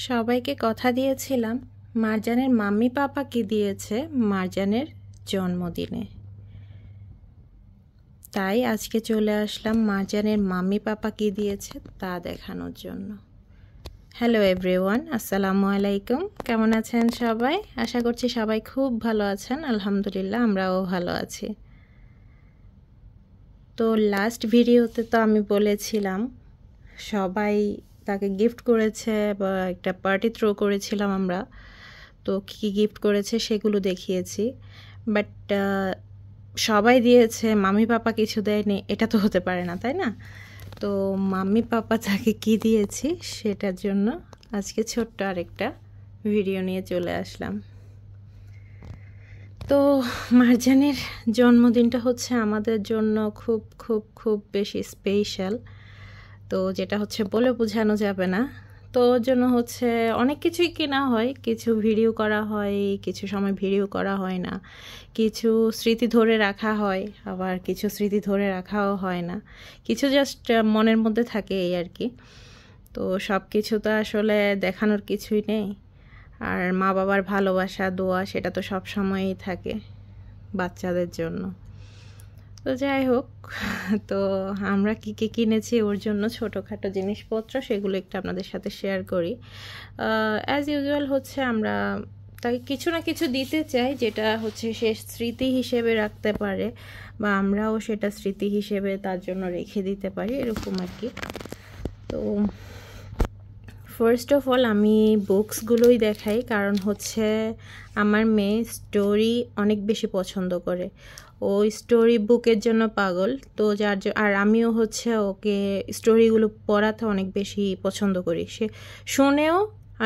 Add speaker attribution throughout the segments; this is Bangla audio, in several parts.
Speaker 1: সবাইকে কথা দিয়েছিলাম মারজানের মাম্মি পাপাকে দিয়েছে মারজানের জন্মদিনে। তাই আজকে চলে আসলাম মারজানের মাম্মি পাপা কি দিয়েছে তা দেখানোর জন্য। হ্যালো এভরিওয়ান, আসসালামু আলাইকুম। কেমন আছেন সবাই? আশা করছি সবাই খুব ভালো আছেন। আলহামদুলিল্লাহ, আমরাও ভালো আছি। তো লাস্ট ভিডিওতে তো আমি বলেছিলাম সবাই তাকে গিফট করেছে বা একটা পার্টি থ্রো করেছিলাম আমরা। তো কী গিফট করেছে সেগুলো দেখিয়েছি, বাট সবাই দিয়েছে, মাম্মি পাপা কিছু দেয়নি, এটা তো হতে পারে না, তাই না? তো মাম্মি পাপা তাকে কি দিয়েছি সেটার জন্য আজকে ছোট্ট আরেকটা ভিডিও নিয়ে চলে আসলাম। তো মারজানের জন্মদিনটা হচ্ছে আমাদের জন্য খুব খুব খুব বেশি স্পেশাল। তো যেটা হচ্ছে বলে বোঝানো যাবে না। তো ওর জন্য হচ্ছে অনেক কিছুই কেনা হয়, কিছু ভিডিও করা হয়, কিছু সময় ভিডিও করা হয় না, কিছু স্মৃতি ধরে রাখা হয়, আবার কিছু স্মৃতি ধরে রাখাও হয় না, কিছু জাস্ট মনের মধ্যে থাকে এই আর কি। তো সব কিছু তো আসলে দেখানোর কিছুই নেই। আর মা বাবার ভালোবাসা দোয়া সেটা তো সব সময়ই থাকে বাচ্চাদের জন্য। তো যাই হোক, তো আমরা কী কী কিনেছি ওর জন্য ছোটোখাটো জিনিসপত্র সেগুলো একটু আপনাদের সাথে শেয়ার করি। অ্যাজ ইউজুয়াল হচ্ছে আমরা তাকে কিছু না কিছু দিতে চাই যেটা হচ্ছে সে স্মৃতি হিসেবে রাখতে পারে বা আমরাও সেটা স্মৃতি হিসেবে তার জন্য রেখে দিতে পারি, এরকম আর কি। তো ফার্স্ট অফ অল আমি বুকসগুলোই দেখাই, কারণ হচ্ছে আমার মেয়ে স্টোরি অনেক বেশি পছন্দ করে, ও স্টোরি বুকের জন্য পাগল। তো আর আমিও হচ্ছে ওকে স্টোরিগুলো পড়াতে অনেক বেশি পছন্দ করি। সে শুনেও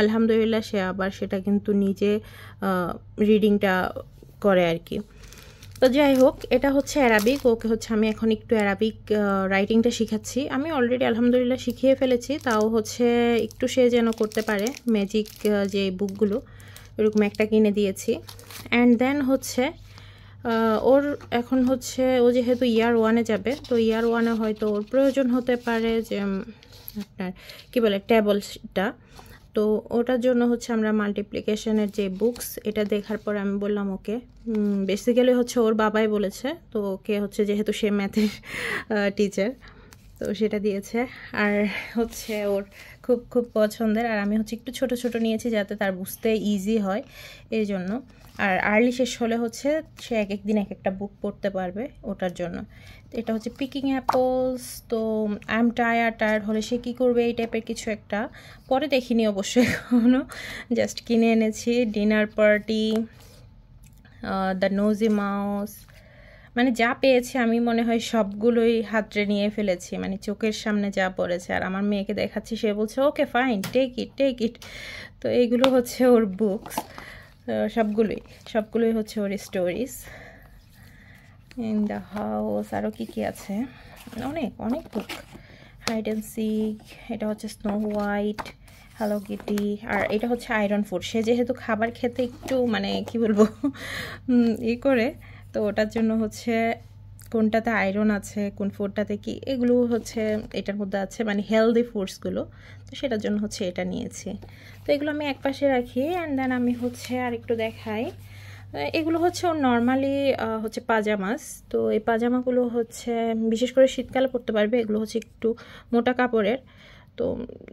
Speaker 1: আলহামদুলিল্লাহ সে আবার সেটা কিন্তু নিজে রিডিংটা করে আর কি। তো যাই হোক, এটা হচ্ছে অ্যারাবিক, ওকে হচ্ছে আমি এখন একটু অ্যারাবিক রাইটিংটা শিখাচ্ছি। আমি অলরেডি আলহামদুলিল্লাহ শিখিয়ে ফেলেছি, তাও হচ্ছে একটু সে যেন করতে পারে ম্যাজিক যে বুকগুলো, এরকম একটা কিনে দিয়েছি। অ্যান্ড দেন হচ্ছে ওর এখন হচ্ছে ও যেহেতু ইয়ার ওয়ানে যাবে, তো ইয়ার ওয়ানে হয়তো ওর প্রয়োজন হতে পারে যে আপনার কী বলে ট্যাবলটা। তো ওটার জন্য হচ্ছে আমরা মাল্টিপ্লিকেশনের যে বুকস, এটা দেখার পর আমি বললাম ওকে, বেসিক্যালি হচ্ছে ওর বাবাই বলেছে, তো ওকে হচ্ছে যেহেতু সে ম্যাথের টিচার, তো সেটা দিয়েছে। আর হচ্ছে ওর খুব খুব পছন্দের, আর আমি হচ্ছে একটু ছোট ছোট নিয়েছি যাতে তার বুঝতে ইজি হয় এই জন্য। আর আর্লি শেষ হলে হচ্ছে সে এক একদিন এক একটা বুক পড়তে পারবে ওটার জন্য। এটা হচ্ছে পিকিং অ্যাপলস। তো আই এম টায়ার্ড হলে সে কী করবে এই টাইপের কিছু একটা, পরে দেখিনি অবশ্যই এখনও, জাস্ট কিনে এনেছি। ডিনার পার্টি, দ্য নোজি মাউস, মানে যা পেয়েছি আমি মনে হয় সবগুলোই হাতড়ে নিয়ে ফেলেছি, মানে চোখের সামনে যা পড়েছে। আর আমার মেয়েকে দেখাচ্ছি, সে বলছে ওকে ফাইন, টেক ইট। তো এইগুলো হচ্ছে ওর বুকস, সবগুলোই হচ্ছে ওর স্টোরিজ। ইন দ্য হাউস আরও কী আছে, অনেক বুক। হাইড অ্যান্ড সিক, এটা হচ্ছে স্নো হোয়াইট, হ্যালো কিটি। আর এটা হচ্ছে আয়রন ফুড, সে যেহেতু খাবার খেতে একটু মানে কি বলবো করে, তো ওটার জন্য হচ্ছে কোনটাতে আয়রন আছে কোন ফুডটাতে কি, এগুলো হচ্ছে এটার মধ্যে আছে, মানে হেলদি ফুডসগুলো, তো সেটার জন্য হচ্ছে এটা নিয়েছি। তো এগুলো আমি এক পাশে রাখি। অ্যান্ড দেন আমি হচ্ছে আর একটু দেখাই, এগুলো হচ্ছে ওর নর্মালি হচ্ছে পাজামাস। তো এই পাজামাগুলো হচ্ছে বিশেষ করে শীতকালে পরতে পারবে, এগুলো হচ্ছে একটু মোটা কাপড়ের। তো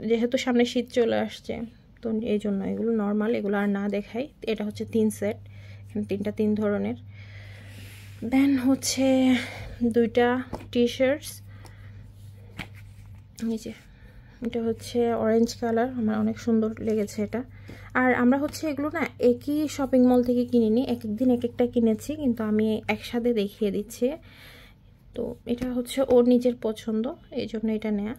Speaker 1: যেহেতু সামনে শীত চলে আসছে, তো এই জন্য এগুলো নর্মাল, এগুলো আর না দেখাই। এটা হচ্ছে 3 সেট, এখানে 3 ধরনের। দেন হচ্ছে 2টা টি শার্টস, এই যে এটা হচ্ছে অরেঞ্জ কালার, আমার অনেক সুন্দর লেগেছে এটা। আর আমরা হচ্ছে এগুলো না একই শপিং মল থেকে কিনিনি, এক একদিন এক একটা কিনেছি, কিন্তু আমি একসাথে দেখিয়ে দিচ্ছি। তো এটা হচ্ছে ওর নিজের পছন্দ, এই জন্য এটা নেয়া।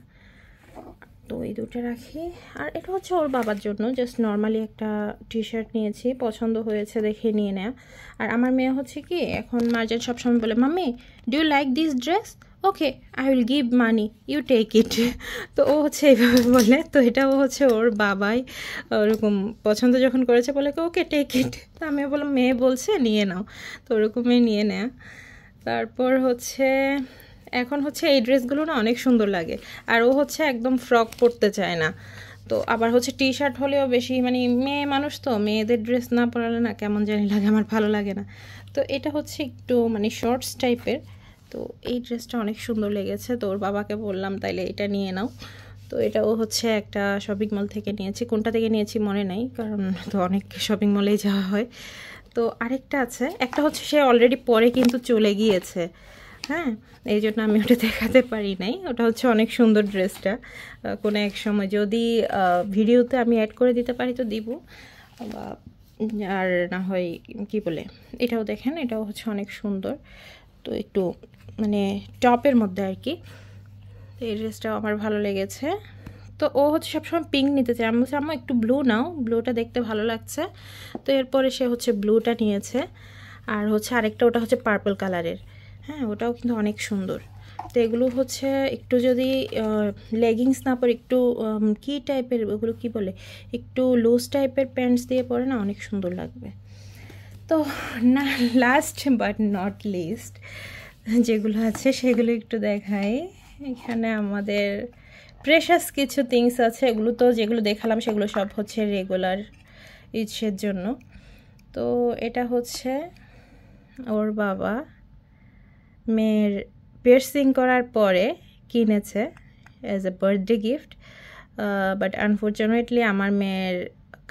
Speaker 1: তো এই দুটো রাখি। আর এটা হচ্ছে ওর বাবার জন্য, জাস্ট নর্মালি একটা টি শার্ট নিয়েছি, পছন্দ হয়েছে দেখে নিয়ে নেয়া। আর আমার মেয়ে হচ্ছে কি এখন মার্জান সবসময় বলে, mummy do you like this dress, okay I will give money, you take it. তো ও হচ্ছে এইভাবে বলে। তো এটাও হচ্ছে ওর বাবাই ওরকম পছন্দ যখন করেছে বলে ওকে টেক ইট। তো আমি বললাম মেয়ে বলছে নিয়ে নাও, তো ওরকমই নিয়ে নেয়া। তারপর হচ্ছে এখন হচ্ছে এই ড্রেসগুলো না অনেক সুন্দর লাগে, আর ও হচ্ছে একদম ফ্রক পরতে চায় না, তো আবার হচ্ছে টি শার্ট হলেও বেশি মানে মেয়ে মানুষ তো মেয়েদের ড্রেস না পরালে না কেমন জানি লাগে, আমার ভালো লাগে না। তো এটা হচ্ছে একটু মানে শর্টস টাইপের। তো এই ড্রেসটা অনেক সুন্দর লেগেছে, তো ওর বাবাকে বললাম তাইলে এটা নিয়ে নাও। তো এটাও হচ্ছে একটা শপিং মল থেকে নিয়েছি, কোনটা থেকে নিয়েছি মনে নাই কারণ তো অনেক শপিং মলেই যাওয়া হয়। তো আরেকটা আছে, একটা হচ্ছে সে অলরেডি পরে কিন্তু চলে গিয়েছে, হ্যাঁ, এই জন্য আমি ওটা দেখাতে পারি নাই। ওটা হচ্ছে অনেক সুন্দর ড্রেসটা, কোনো এক সময় যদি ভিডিওতে আমি অ্যাড করে দিতে পারি তো দিব, বা আর না হয় কি বলে, এটাও দেখেন, এটাও হচ্ছে অনেক সুন্দর। তো একটু মানে টপের মধ্যে আর কি। তো এই ড্রেসটাও আমার ভালো লেগেছে। তো ও হচ্ছে সবসময় পিঙ্ক নিতে চায়, আমি বলছি আম্মা একটু ব্লু নাও, ব্লুটা দেখতে ভালো লাগছে। তো এরপরে সে হচ্ছে ব্লুটা নিয়েছে। আর হচ্ছে আরেকটা, ওটা হচ্ছে পার্পল কালারের, হ্যাঁ, ওটাও কিন্তু অনেক সুন্দর। তো এগুলো হচ্ছে একটু যদি লেগিংস না পরে একটু কী টাইপের, ওগুলো কী বলে, একটু লুজ টাইপের প্যান্টস দিয়ে পরে না অনেক সুন্দর লাগবে। তো না, লাস্ট বাট নট লিস্ট যেগুলো আছে সেগুলো একটু দেখাই। এখানে আমাদের প্রেশাস কিছু থিংস আছে, এগুলো তো যেগুলো দেখালাম সেগুলো সব হচ্ছে রেগুলার ইউজের জন্য। তো এটা হচ্ছে ওর বাবা মেয়ের পিয়ার্সিং করার পরে কিনেছে as a birthday gift, but unfortunately আমার মেয়ের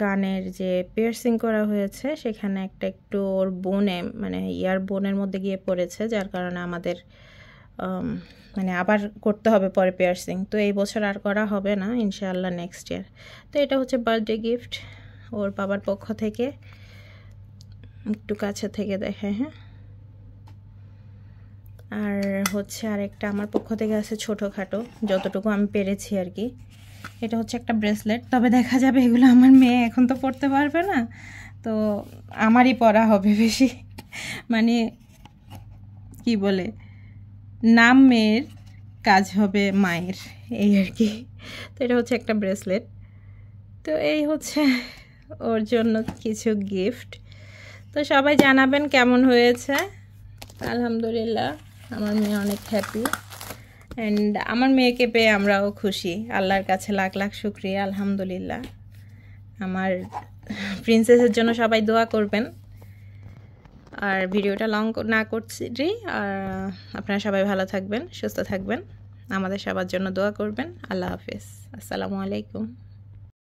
Speaker 1: কানের যে পিয়ার্সিং করা হয়েছে সেখানে একটা একটু ওর বোনে মানে ইয়ার বোনের মধ্যে গিয়ে পড়েছে, যার কারণে আমাদের মানে আবার করতে হবে পরে পিয়ার্সিং। তো এই বছর আর করা হবে না, ইনশাআল্লাহ নেক্সট ইয়ার। তো এটা হচ্ছে বার্থডে গিফট ওর বাবার পক্ষ থেকে। একটু কাছে থেকে দেখে, হ্যাঁ। আর হচ্ছে আরেকটা আমার পক্ষ থেকে আছে ছোটোখাটো, যতটুকু আমি পেরেছি আর কি। এটা হচ্ছে একটা ব্রেসলেট, তবে দেখা যাবে এগুলো আমার মেয়ে এখন তো পরতে পারবে না, তো আমারই পরা হবে বেশি, মানে কি বলে, নাম মেয়ের, কাজ হবে মায়ের, এই আর কি। তো এটা হচ্ছে একটা ব্রেসলেট। তো এই হচ্ছে ওর জন্য কিছু গিফট। তো সবাই জানাবেন কেমন হয়েছে। আলহামদুলিল্লাহ আমার মেয়ে অনেক হ্যাপি, অ্যান্ড আমার মেয়েকে পেয়ে আমরাও খুশি, আল্লাহর কাছে লাখ লাখ শুকরিয়া, আলহামদুলিল্লাহ। আমার প্রিন্সেসের জন্য সবাই দোয়া করবেন। আর ভিডিওটা লং না করছি, আর আপনারা সবাই ভালো থাকবেন, সুস্থ থাকবেন, আমাদের সবার জন্য দোয়া করবেন। আল্লাহ হাফেজ, আসসালামু আলাইকুম।